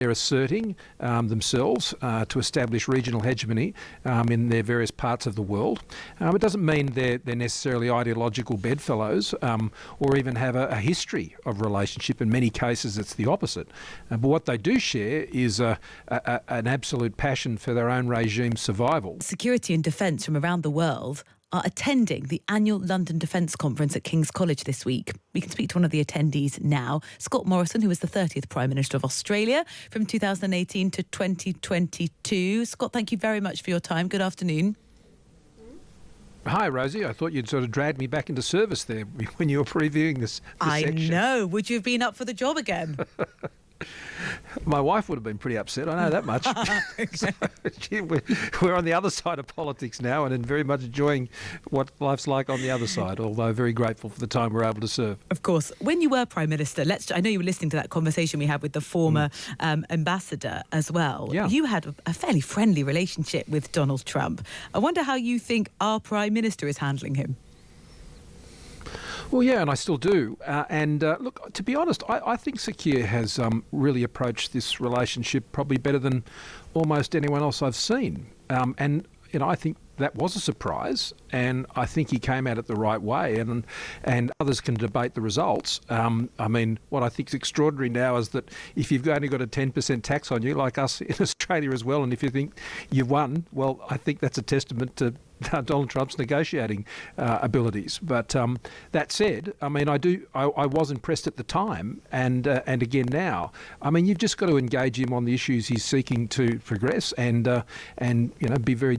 they're asserting themselves to establish regional hegemony in their various parts of the world. It doesn't mean they're necessarily ideological bedfellows or even have a history of relationship. In many cases, it's the opposite. But what they do share is an absolute passion for their own regime's survival. Security and defence from around the world are attending the annual London Defence Conference at King's College this week. We can speak to one of the attendees now, Scott Morrison, who was the 30th Prime Minister of Australia from 2018 to 2022. Scott, thank you very much for your time. Good afternoon. Hi, Rosie. I thought you'd sort of dragged me back into service there when you were previewing this section. I know. Would you have been up for the job again? My wife would have been pretty upset, I know that much. So, we're on the other side of politics now and very much enjoying what life's like on the other side, although very grateful for the time we're able to serve. Of course. When you were Prime Minister, I know you were listening to that conversation we had with the former ambassador as well. Yeah. You had a fairly friendly relationship with Donald Trump. I wonder how you think our Prime Minister is handling him. Well, yeah, and I still do. Look, to be honest, I think Sir Keir has really approached this relationship probably better than almost anyone else I've seen. I think that was a surprise, and I think he came at it the right way, and others can debate the results. What I think is extraordinary now is that if you've only got a 10% tax on you, like us in Australia as well, and if you think you've won, well, I think that's a testament to Donald Trump's negotiating abilities. But that said, I was impressed at the time, and again now. You've just got to engage him on the issues he's seeking to progress, and be very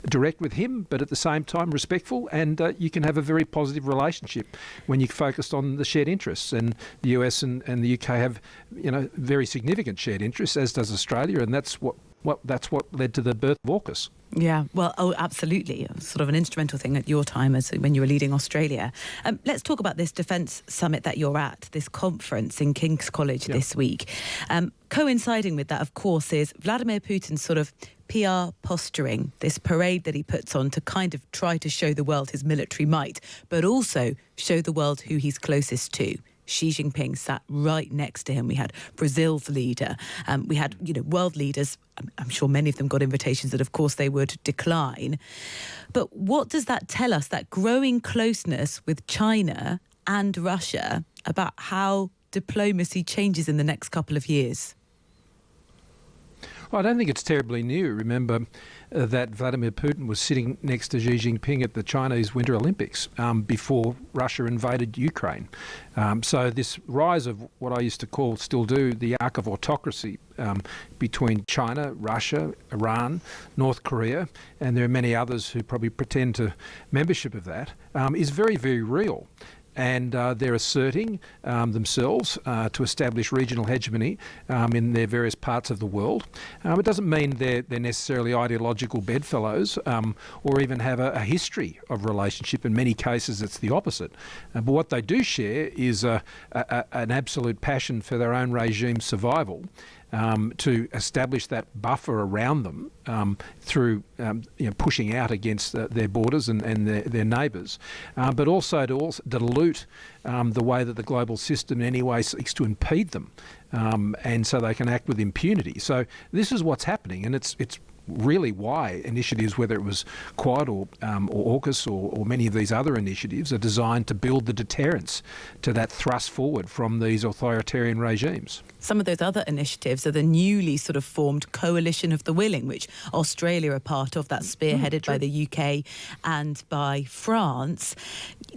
direct with him, but at the same time respectful, and you can have a very positive relationship when you're focused on the shared interests. And the US and the UK have very significant shared interests, as does Australia, and that's what led to the birth of AUKUS. Yeah, well, absolutely. Sort of an instrumental thing at your time as when you were leading Australia. Let's talk about this defence summit that you're at, this conference in King's College this week. Coinciding with that, of course, is Vladimir Putin's sort of PR posturing, this parade that he puts on to kind of try to show the world his military might, but also show the world who he's closest to. Xi Jinping sat right next to him. We had Brazil's leader. We had, world leaders. I'm sure many of them got invitations that, of course, they would decline. But what does that tell us, that growing closeness with China and Russia, about how diplomacy changes in the next couple of years? Well, I don't think it's terribly new. Remember that Vladimir Putin was sitting next to Xi Jinping at the Chinese Winter Olympics before Russia invaded Ukraine. So this rise of what I used to call, still do, the arc of autocracy between China, Russia, Iran, North Korea, and there are many others who probably pretend to membership of that, is very, very real. And they're asserting themselves to establish regional hegemony in their various parts of the world. It doesn't mean they're necessarily ideological bedfellows or even have a history of relationship. In many cases, it's the opposite. But what they do share is an absolute passion for their own regime's survival. To establish that buffer around them through pushing out against their borders and their neighbours, but also to dilute the way that the global system in any way seeks to impede them, and so they can act with impunity. So this is what's happening, and it's really why initiatives, whether it was Quad or AUKUS or many of these other initiatives, are designed to build the deterrence to that thrust forward from these authoritarian regimes. Some of those other initiatives are the newly sort of formed Coalition of the Willing, which Australia are part of, that's spearheaded by the UK and by France.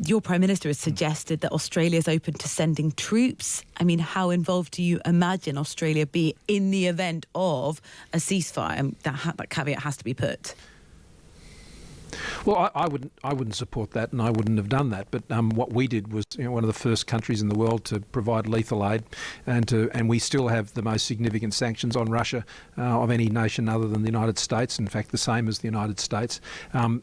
Your Prime Minister has suggested that Australia is open to sending troops. How involved do you imagine Australia be in the event of a ceasefire? And that caveat has to be put. Well, I wouldn't support that, and I wouldn't have done that. But what we did was one of the first countries in the world to provide lethal aid, and we still have the most significant sanctions on Russia of any nation other than the United States. In fact, the same as the United States.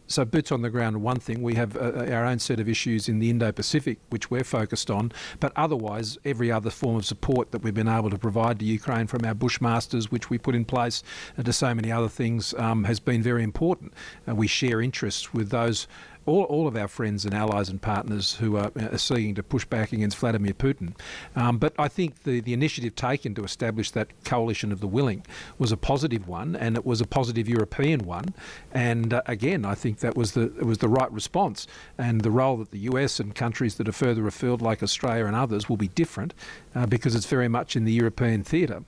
So boots on the ground are one thing. We have our own set of issues in the Indo-Pacific, which we're focused on. But otherwise, every other form of support that we've been able to provide to Ukraine, from our Bushmasters, which we put in place, to so many other things, has been very important. We share interests interests with those all of our friends and allies and partners who are seeking to push back against Vladimir Putin. But I think the initiative taken to establish that coalition of the willing was a positive one, and it was a positive European one. And again, I think that was the right response. And the role that the US and countries that are further afield, like Australia and others, will be different because it's very much in the European theatre.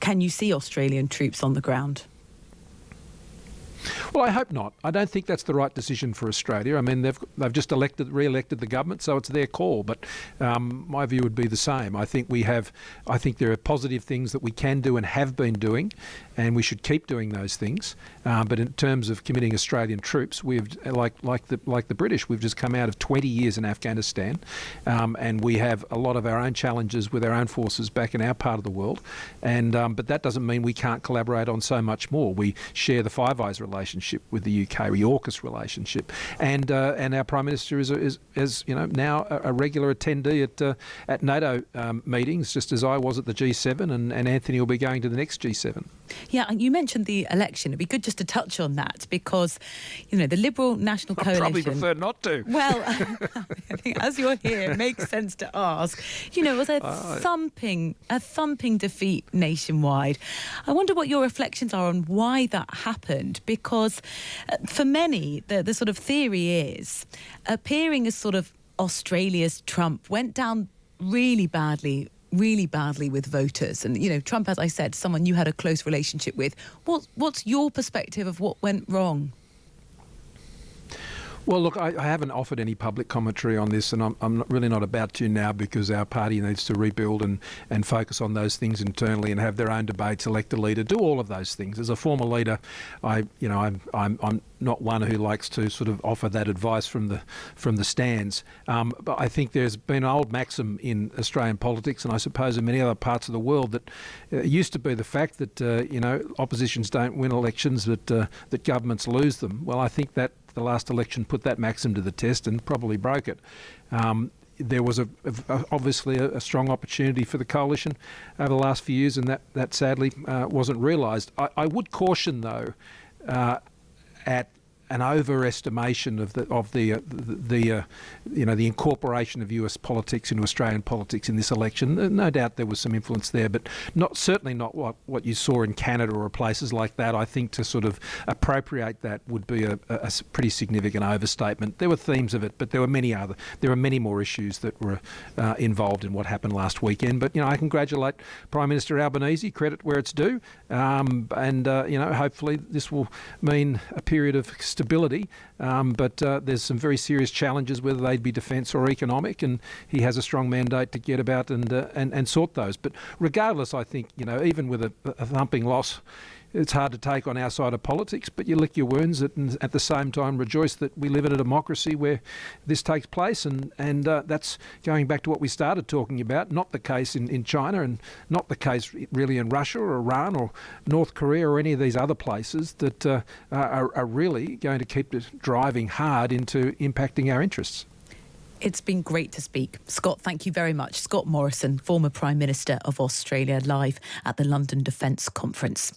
Can you see Australian troops on the ground? Well, I hope not. I don't think that's the right decision for Australia. I mean, they've just re-elected the government, so it's their call. But my view would be the same. I think there are positive things that we can do and have been doing, and we should keep doing those things. But in terms of committing Australian troops, we've like the British, we've just come out of 20 years in Afghanistan, and we have a lot of our own challenges with our own forces back in our part of the world. And but that doesn't mean we can't collaborate on so much more. We share the Five Eyes relationship with the UK, the AUKUS relationship, and our Prime Minister is now a regular attendee at NATO meetings, just as I was at the G7, and Anthony will be going to the next G7. Yeah, and you mentioned the election. It'd be good just to touch on that because, the Liberal National Coalition... I probably prefer not to. Well, I think as you're here, it makes sense to ask. It was a thumping defeat nationwide. I wonder what your reflections are on why that happened, because for many, the sort of theory is appearing as sort of Australia's Trump went down really badly with voters. And, Trump, as I said, someone you had a close relationship with. What's your perspective of what went wrong? Well, look, I haven't offered any public commentary on this, and I'm really not about to now, because our party needs to rebuild and focus on those things internally and have their own debates, elect a leader, do all of those things. As a former leader, I'm not one who likes to sort of offer that advice from the stands. But I think there's been an old maxim in Australian politics, and I suppose in many other parts of the world, that it used to be the fact that oppositions don't win elections, that governments lose them. Well, I think that the last election put that maxim to the test and probably broke it. There was obviously a strong opportunity for the coalition over the last few years, and that sadly wasn't realised. I would caution, though, at an overestimation of the incorporation of US politics into Australian politics in this election. No doubt there was some influence there, but certainly not what you saw in Canada or places like that. I think to sort of appropriate that would be a pretty significant overstatement. There were themes of it, but there were many more issues that were involved in what happened last weekend. But I congratulate Prime Minister Albanese, credit where it's due, and hopefully this will mean a period of stability, but there's some very serious challenges, whether they'd be defence or economic, and he has a strong mandate to get about and sort those. But regardless, I think even with a thumping loss, it's hard to take on our side of politics, but you lick your wounds and at the same time rejoice that we live in a democracy where this takes place, and that's going back to what we started talking about, not the case in China, and not the case really in Russia or Iran or North Korea or any of these other places that are really going to keep driving hard into impacting our interests. It's been great to speak. Scott, thank you very much. Scott Morrison, former Prime Minister of Australia, live at the London Defence Conference.